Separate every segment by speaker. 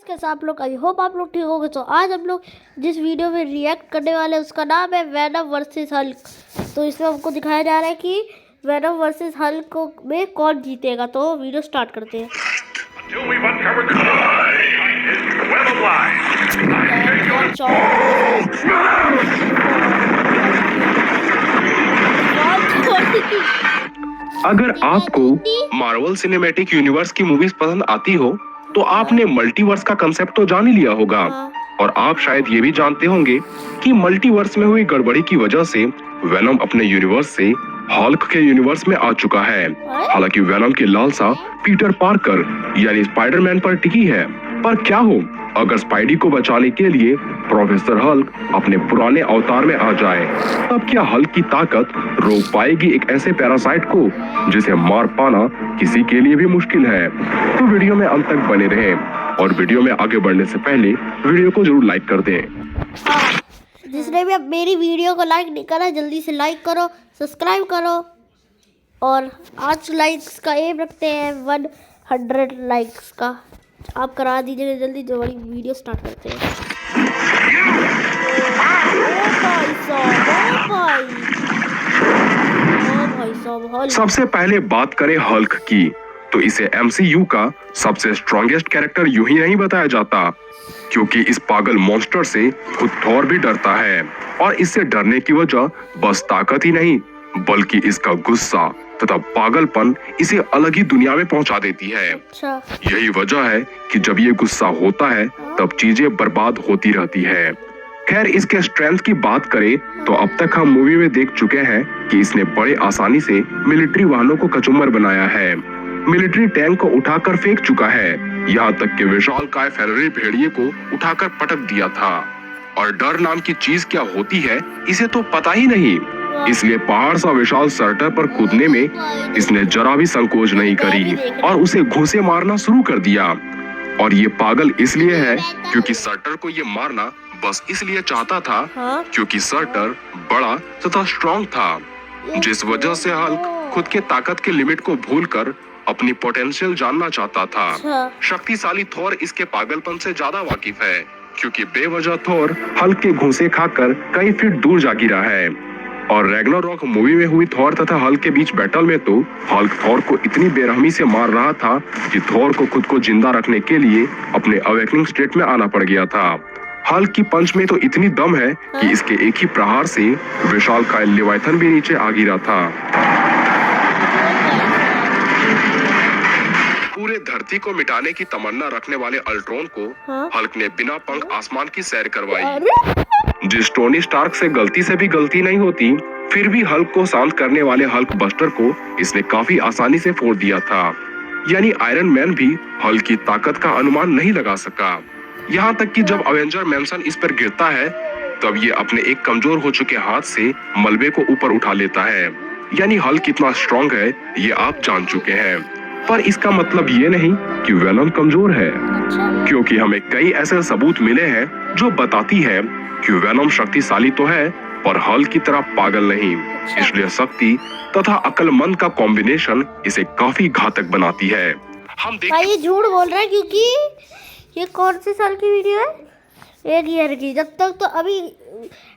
Speaker 1: कैसे आप लोग, आई होप आप लोग ठीक होंगे। तो आज हम लोग जिस वीडियो में रिएक्ट करने वाले हैं उसका नाम है वेनम वर्सेस हल्क। तो इसमें हमको दिखाया जा रहा है कि वेनम वर्सेस हल्क में कौन जीतेगा। तो वीडियो स्टार्ट करते हैं।
Speaker 2: अगर आपको मार्वल सिनेमैटिक यूनिवर्स की मूवीज पसंद आती हो तो आपने मल्टीवर्स का कंसेप्ट तो जान ही लिया होगा। और आप शायद ये भी जानते होंगे कि मल्टीवर्स में हुई गड़बड़ी की वजह से वेनम अपने यूनिवर्स से हल्क के यूनिवर्स में आ चुका है। हालांकि वेनम की लालसा पीटर पार्कर यानी स्पाइडरमैन पर टिकी है, पर क्या हो अगर स्पाइडी को बचाने के लिए प्रोफेसर हल्क अपने पुराने अवतार में आ जाए, तब क्या हल्क की ताकत रोक पाएगी एक ऐसे पैरासाइट को जिसे मार पाना किसी के लिए भी मुश्किल है। तो वीडियो में अंत तक बने रहें और वीडियो में आगे बढ़ने से पहले वीडियो को जरूर लाइक कर दें।
Speaker 1: जिसने भी अब मेरी वीडियो को लाइक नहीं करा जल्दी से लाइक करो, सब्सक्राइब करो। और आज लाइक्स का एम रखते हैं 100 लाइक्स का। आप करा दीजिएगा जल्दी, जो बड़ी वीडियो स्टार्ट करते हैं।
Speaker 2: सबसे पहले बात करें हल्क की, तो इसे MCU का सबसे स्ट्रॉन्गेस्ट कैरेक्टर यूं ही नहीं बताया जाता, क्योंकि इस पागल मॉन्स्टर से खुद थॉर भी डरता है। और इससे डरने की वजह बस ताकत ही नहीं बल्कि इसका गुस्सा तथा पागलपन इसे अलग ही दुनिया में पहुंचा देती है। यही वजह है कि जब ये गुस्सा होता है तब चीजें बर्बाद होती रहती है। खैर, इसके स्ट्रेंथ की बात करें तो अब तक हम मूवी में देख चुके हैं कि इसने बड़े आसानी से मिलिट्री वाहनों को कचूमर बनाया है, मिलिट्री टैंक को उठाकर फेंक चुका है, यहाँ तक कि विशालकाय फेरारी भेड़िए को उठाकर पटक दिया था। और डर नाम की चीज क्या होती है इसे तो पता ही नहीं, इसलिए पहाड़ सा विशाल सर्टर पर कूदने में इसने जरा भी संकोच नहीं करी और उसे घूंसे मारना शुरू कर दिया। और ये पागल इसलिए है क्योंकि सर्टर को ये मारना बस इसलिए चाहता था क्योंकि सर्टर बड़ा तथा स्ट्रॉन्ग था, जिस वजह से हल्क खुद के ताकत के लिमिट को भूलकर अपनी पोटेंशियल जानना चाहता था। शक्तिशाली थॉर इसके पागलपन से ज्यादा वाकिफ है, क्योंकि बेवजह थॉर हल्क के घूंसे खाकर कई फीट दूर जा गिरा है। और रैग्नारोक मूवी में हुई थॉर तथा हल्क के बीच बैटल में तो हल्क थॉर को इतनी बेरहमी से मार रहा था कि थॉर को खुद को जिंदा रखने के लिए अपने अवेकनिंग स्टेट में आना पड़ गया था। हल्क की पंच में तो इतनी दम है कि इसके एक ही प्रहार से विशालकाय लेवाइथन भी नीचे आ गिरा था। पूरे धरती को मिटाने की तमन्ना रखने वाले अल्ट्रॉन को हल्क ने बिना पंख आसमान की सैर करवाई। जिस टोनी स्टार्क से गलती से भी गलती नहीं होती, फिर भी हल्क को शांत करने वाले हल्क बस्टर को इसने काफी आसानी से फोड़ दिया था। यानी आयरन मैन भी हल्क की ताकत का अनुमान नहीं लगा सका। यहाँ तक कि जब अवेंजर मैनसन इस पर गिरता है तब ये अपने एक कमजोर हो चुके हाथ से मलबे को ऊपर उठा लेता है। यानी हल्क कितना स्ट्रॉन्ग है ये आप जान चुके हैं, पर इसका मतलब ये नहीं कि वेनम कमजोर है, क्योंकि हमें कई ऐसे सबूत मिले हैं जो बताती है कि वेनम शक्तिशाली तो है पर हल्क की तरह पागल नहीं। इसलिए शक्ति तथा अक्लमंद का कॉम्बिनेशन इसे काफी घातक बनाती है। हम
Speaker 1: भाई ये झूठ बोल रहा है, क्योंकि ये कौन से साल की वीडियो है? 1 ईयर की। जब तक तो अभी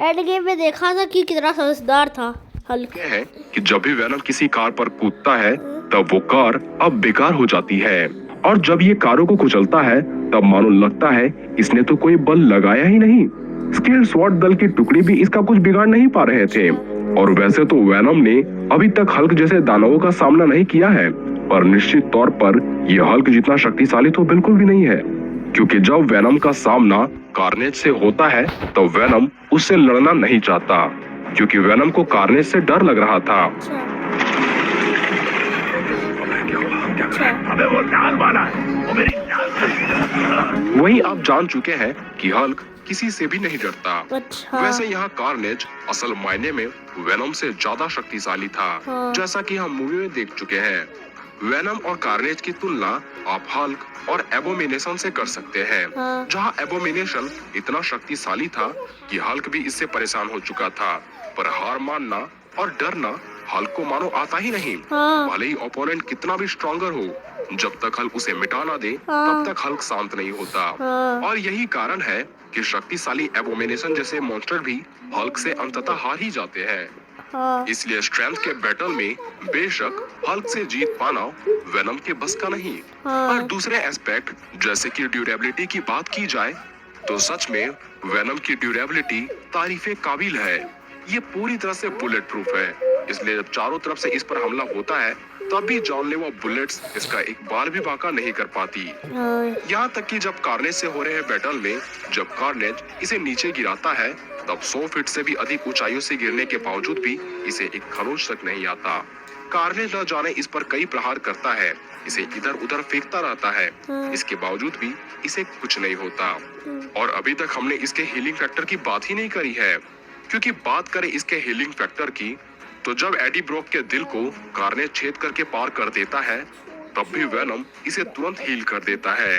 Speaker 1: एंड गेम में देखा था कि कितना समझदार था हल्क।
Speaker 2: है कि जब भी वेनम किसी कार पर कूदता है तब वो कार अब बेकार हो जाती है, और जब ये कारों को कुचलता है तब मानो लगता है इसने तो कोई बल लगाया ही नहीं। स्किल्ड स्वॉर्ड दल की टुकड़ी भी इसका कुछ बिगाड़ नहीं पा रहे थे। और वैसे तो वेनम ने अभी तक हल्क जैसे दानवों का सामना नहीं किया है, पर निश्चित तौर पर यह हल्क जितना शक्तिशाली तो बिल्कुल भी नहीं है, क्योंकि जब वेनम का सामना कार्नेज से होता है तो वेनम उससे लड़ना नहीं चाहता, क्योंकि वेनम को कार्नेज से डर लग रहा था। वहीं आप जान चुके हैं कि हल्क किसी से भी नहीं डरता। वैसे यहाँ कार्नेज असल मायने में वेनम से ज्यादा शक्तिशाली था, जैसा कि हम मूवी में देख चुके हैं। वेनम और कार्नेज की तुलना आप हल्क और एबोमिनेशन से कर सकते हैं, जहाँ एबोमिनेशन इतना शक्तिशाली था कि हल्क भी इससे परेशान हो चुका था, पर हार मानना और डरना हल्क को मानो आता ही नहीं।
Speaker 1: हाँ।
Speaker 2: भले ही ओपोनेंट कितना भी स्ट्रॉन्गर हो, जब तक हल्क उसे मिटा ना दे
Speaker 1: हाँ।
Speaker 2: तब तक हल्क शांत नहीं होता।
Speaker 1: हाँ।
Speaker 2: और यही कारण है कि शक्तिशाली एबोमिनेशन जैसे मॉन्स्टर भी हल्क से अंततः हार ही जाते हैं।
Speaker 1: हाँ।
Speaker 2: इसलिए स्ट्रेंथ के बैटल में बेशक हल्क से जीत पाना वेनम के बस का नहीं।
Speaker 1: हाँ।
Speaker 2: पर दूसरे एस्पेक्ट जैसे कि ड्यूरेबिलिटी की बात की जाए तो सच में वेनम की ड्यूरेबिलिटी तारीफे काबिल है। ये पूरी तरह से बुलेट प्रूफ है, इसलिए जब चारों तरफ से इस पर हमला होता है तब भी जानलेवा बुलेट्स इसका एक बार भी बाका नहीं कर पाती।
Speaker 1: हाँ।
Speaker 2: यहाँ तक कि जब कार्नेज से हो रहे बैटल में जब कार्नेज इसे नीचे गिराता है तब 100 फीट से भी अधिक ऊंचाइयों से गिरने के बावजूद भी इसे एक खरोंच तक नहीं आता। कार्नेज न जाने इस पर कई प्रहार करता है, इसे इधर उधर फेंकता रहता है, इसके बावजूद भी इसे कुछ नहीं होता। और अभी तक हमने इसके हीलिंग फैक्टर की बात ही नहीं करी है, क्योंकि बात करें इसके हीलिंग फैक्टर की तो जब एडी ब्रॉक के दिल को कार्नेज छेद करके पार कर देता है तब भी वेनम इसे तुरंत हील कर देता है।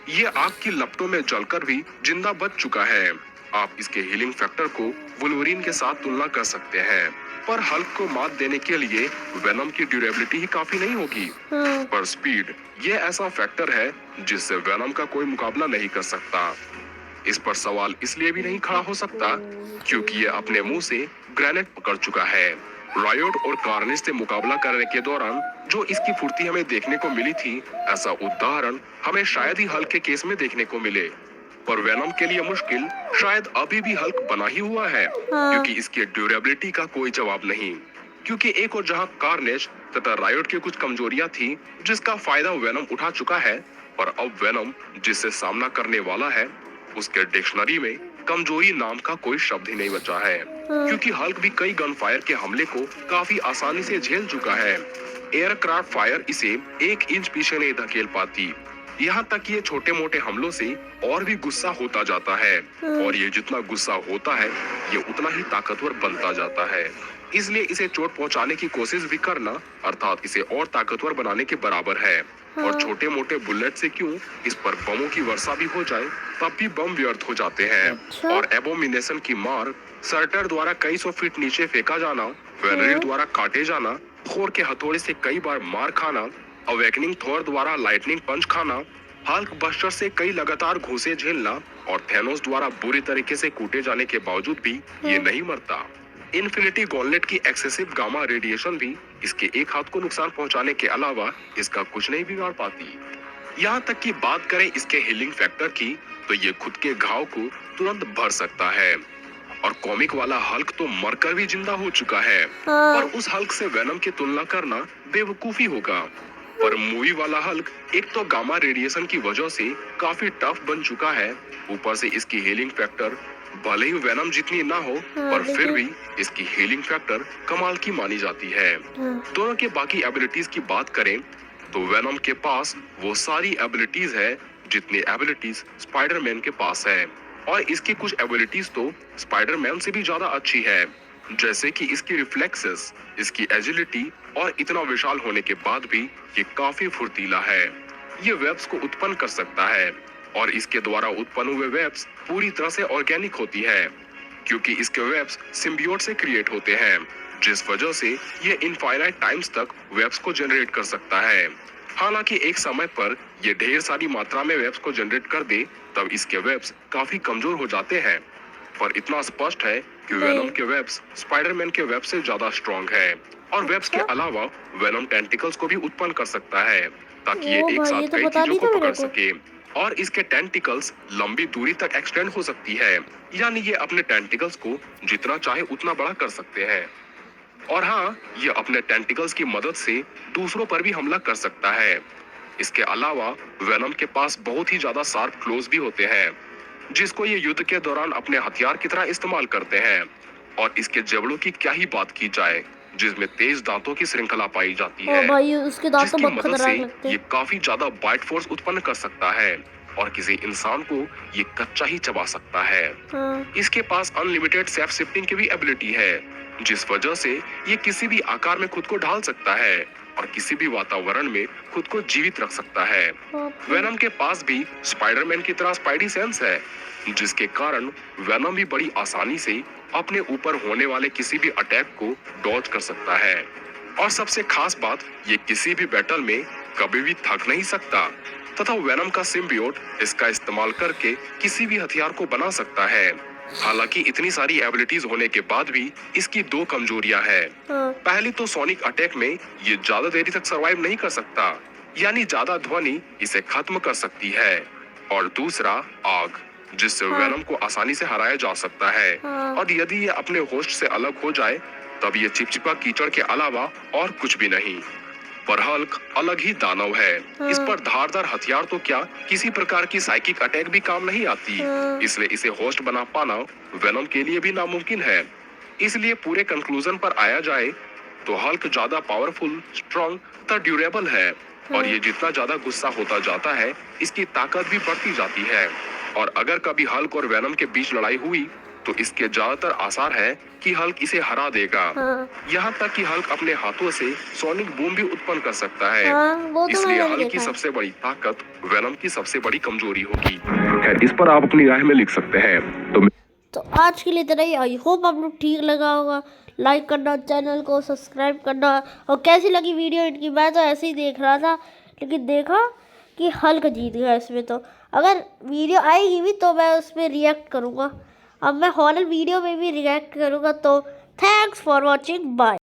Speaker 2: ये आग की लपटों में जलकर भी जिंदा बच चुका है। आप इसके हीलिंग फैक्टर को वुल्वरीन के साथ तुलना कर सकते हैं, पर हल्क को मात देने के लिए वेनम की ड्यूरेबिलिटी ही काफी नहीं होगी। पर स्पीड ये ऐसा फैक्टर है जिससे वेनम का कोई मुकाबला नहीं कर सकता। इस पर सवाल इसलिए भी नहीं खड़ा हो सकता क्योंकि ये अपने मुंह से ग्रेनेड पकड़ चुका है। रायोट और कार्नेज से मुकाबला करने के दौरान जो इसकी फुर्ती हमें देखने को मिली थी, ऐसा उदाहरण हमें शायद ही हल्क के केस में देखने को मिले। पर वेनम के लिए मुश्किल शायद अभी भी हल्क बना ही हुआ है, क्योंकि इसकी ड्यूरेबिलिटी का कोई जवाब नहीं। क्योंकि एक और जहां कार्नेज तथा रायोट की कुछ कमजोरियां थी जिसका फायदा वेनम उठा चुका है, और अब वेनम जिससे सामना करने वाला है उसके डिक्शनरी में कमजोरी नाम का कोई शब्द ही नहीं बचा है। क्योंकि हल्क भी कई गन फायर के हमले को काफी आसानी से झेल चुका है। एयरक्राफ्ट फायर इसे 1 इंच पीछे नहीं धकेल पाती। यहाँ तक ये छोटे मोटे हमलों से और भी गुस्सा होता जाता है, और ये जितना गुस्सा होता है ये उतना ही ताकतवर बनता जाता है। इसलिए इसे चोट पहुंचाने की कोशिश भी करना अर्थात इसे और ताकतवर बनाने के बराबर है। और छोटे मोटे बुलेट से क्यों इस पर बमों की वर्षा भी हो जाए तब भी बम व्यर्थ हो जाते हैं। और एबोमिनेशन की मार सर्टर द्वारा कई 100 फीट नीचे फेंका जाना, वेनरिल द्वारा काटे जाना, थोर के हथौड़े से कई बार मार खाना, अवेकनिंग थोर द्वारा लाइटनिंग पंच खाना, हल्क बस्टर से कई लगातार घूंसे झेलना, और थैनोस द्वारा बुरी तरीके से कूटे जाने के बावजूद भी ये नहीं मरता। इन्फिनिटी गॉन्टलेट की एक्सेसिव गामा रेडिएशन भी इसके एक हाथ को नुकसान पहुंचाने के अलावा इसका कुछ नहीं बिगाड़ पाती। यहाँ तक कि बात करें इसके हीलिंग फैक्टर की तो ये खुद के घाव को तुरंत भर सकता है। और कॉमिक वाला हल्क तो मरकर भी जिंदा हो चुका है, पर उस हल्क से वेनम की तुलना करना बेवकूफी होगा। पर मूवी वाला हल्क एक तो गामा रेडिएशन की वजह से काफी टफ बन चुका है, ऊपर से इसकी हीलिंग फैक्टर भले ही वेनम जितनी ना हो पर फिर भी इसकी हीलिंग फैक्टर कमाल की मानी जाती है। दोनों के बाकी एबिलिटीज की बात करें तो वेनम के पास वो सारी एबिलिटीज है जितनी एबिलिटीज स्पाइडरमैन के पास है, और इसकी कुछ एबिलिटीज तो स्पाइडरमैन से भी ज्यादा अच्छी है, जैसे कि इसकी रिफ्लेक्सेस, इसकी एजिलिटी, और इतना विशाल होने के बाद भी ये काफी फुर्तीला है। ये वेब्स को उत्पन्न कर सकता है, और इसके द्वारा उत्पन्न हुए वेब्स पूरी तरह से ऑर्गेनिक होती है, क्योंकि इसके वेब्स सिम्बियोट से क्रिएट होते हैं, जिस वजह से ये इनफाइनाइट टाइम्स तक वेब्स को जनरेट कर सकता है। हालांकि एक समय पर ये ढेर सारी मात्रा में वेब्स को जनरेट कर दे तब इसके वेब्स काफी कमजोर हो जाते हैं, पर इतना स्पष्ट है कि वेनम के वेब्स स्पाइडरमैन के वेब से ज्यादा स्ट्रॉन्ग है। और वेब्स के अलावा वेनम टेंटिकल्स को भी उत्पन्न कर सकता है ताकि ये एक साथ कई चीजों को पकड़ सके, और इसके टेंटिकल्स लंबी दूरी तक एक्सटेंड हो सकती है, यानी ये अपने टेंटिकल्स को जितना चाहे उतना बड़ा कर सकते हैं। और हाँ, ये अपने टेंटिकल्स की मदद से दूसरों पर भी हमला कर सकता है। इसके अलावा वेनम के पास बहुत ही ज्यादा शार्प क्लोज भी होते हैं, जिसको ये युद्ध के दौरान अपने हथियार की तरह इस्तेमाल करते हैं। और इसके जबड़ों की क्या ही बात की जाए, जिसमें तेज दांतों की श्रृंखला पाई जाती है,
Speaker 1: भाई उसके दांत तो
Speaker 2: जिसकी
Speaker 1: बहुत
Speaker 2: मदद से
Speaker 1: खतरनाक लगते हैं।
Speaker 2: ये काफी ज्यादा बाइट फोर्स उत्पन्न कर सकता है, और किसी इंसान को ये कच्चा ही चबा सकता है। इसके पास अनलिमिटेड सेल्फ शिफ्टिंग की भी एबिलिटी है, जिस वजह से ये किसी भी आकार में खुद को ढाल सकता है और किसी भी वातावरण में खुद को जीवित रख सकता है। वेनम के पास भी स्पाइडरमैन की तरह स्पाइडी सेंस है, जिसके कारण वेनम भी बड़ी आसानी से अपने ऊपर होने वाले किसी भी अटैक को डॉज कर सकता है। और सबसे खास बात, ये किसी भी बैटल में कभी भी थक नहीं सकता तथा वेनम का सिम्बियोट इसका इस्तेमाल करके किसी भी हथियार को बना सकता है। हालांकि इतनी सारी एबिलिटीज होने के बाद भी इसकी दो कमजोरियां हैं। पहली तो सोनिक अटैक में ये ज्यादा देरी तक सरवाइव नहीं कर सकता, यानी ज्यादा ध्वनि इसे खत्म कर सकती है। और दूसरा आग, जिससे वेनम को आसानी से हराया जा सकता है। और यदि ये अपने होस्ट से अलग हो जाए तब ये चिपचिपा कीचड़ के अलावा और कुछ भी नहीं। पर हल्क अलग ही दानव है। इस पर धारदार हथियार तो क्या, किसी प्रकार की साइकिक अटैक भी काम नहीं आती। इसलिए इसे होस्ट बना पाना वेनम के लिए भी नामुमकिन है। इसलिए पूरे कंक्लूजन पर आया जाए तो हल्क ज्यादा पावरफुल, स्ट्रॉन्ग तथा ड्यूरेबल है। और ये जितना ज्यादा गुस्सा होता जाता है, इसकी ताकत भी बढ़ती जाती है। और अगर कभी हल्क और वेनम के बीच लड़ाई हुई तो इसके ज्यादातर आसार है कि हल्क इसे हरा देगा। यहाँ तक कि हल्क अपने हाथों से सोनिक बूम भी उत्पन्न कर सकता है।
Speaker 1: वो तो
Speaker 2: इसलिए
Speaker 1: मैंने
Speaker 2: हल्क की
Speaker 1: देखा।
Speaker 2: सबसे बड़ी ताकत वेनम की सबसे बड़ी कमजोरी होगी। खैर, इस पर आप अपनी राय में लिख सकते हैं।
Speaker 1: तो आज के लिए इतना ही। आई होप आप लोग ठीक लगा होगा। लाइक करना, चैनल को सब्सक्राइब करना। और कैसी लगी वीडियो इनकी? मैं तो ऐसे ही देख रहा था, लेकिन देखा कि हल्क जीत गया इसमें। तो अगर वीडियो आएगी भी तो मैं उस पर रिएक्ट करूँगा। अब मैं हॉरर वीडियो में भी रिएक्ट करूँगा। तो थैंक्स फॉर वॉचिंग, बाय।